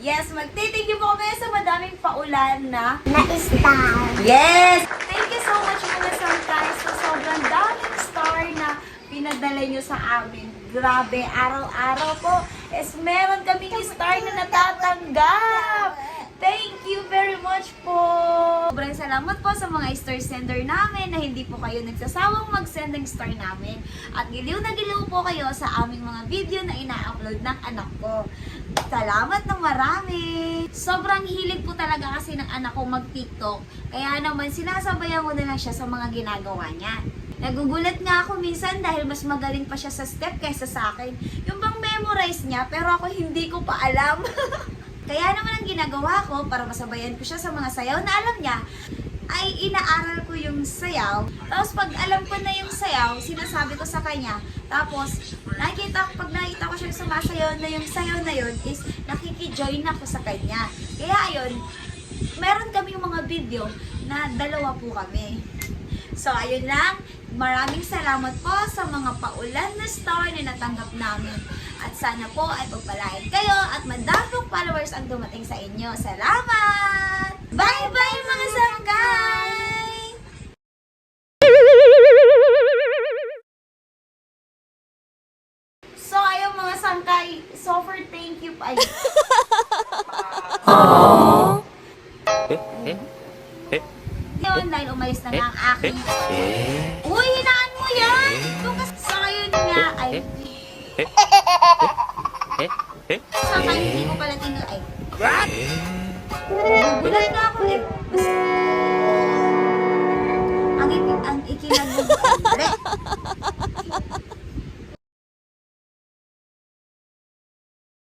Yes, magtitig niyo po kami sa madaming paulan na Na-star. Yes! Thank you so much mga Sangkay sa sobrang daming star na pinadala nyo sa amin. Grabe, araw-araw po is meron kaming star na natatanggap. Thank you very much po. Sobrang salamat po sa mga star sender namin na hindi po kayo nagsasawang mag-send ng star namin. At giliw na giliw po kayo sa aming mga video na ina-upload ng anak ko. Salamat ng marami. Sobrang hilig po talaga kasi ng anak ko mag-TikTok. Kaya naman sinasabayan ko na lang siya sa mga ginagawa niya. Nagugulat nga ako minsan dahil mas magaling pa siya sa step kaysa sa akin. Yung bang memorize niya pero ako hindi ko pa alam. Kaya naman ang ginagawa ko para masabayan ko siya sa mga sayaw na alam niya, ay inaaral ko yung sayaw. Tapos pag alam ko na yung sayaw, sinasabi ko sa kanya. Tapos, pag nakita ko siya sumasayaw na yung sayaw na yun, is nakikijoin ako sa kanya. Kaya ayun, meron kami yung mga video na dalawa po kami. So, ayun lang. Maraming salamat po sa mga paulan na star na natanggap namin. At sana po ay pagpalain kayo at madaming followers ang dumating sa inyo. Salamat! Bye-bye mga Sangkay! So, ayun mga Sangkay, super thank you. Ay. Yun, dahil umalis na nga ang aking... Uy, hinaan mo yan! Yung so, ayun nga, ay... Saka hindi ko pala ay... Bulan na ako eh. Ang ikinagawa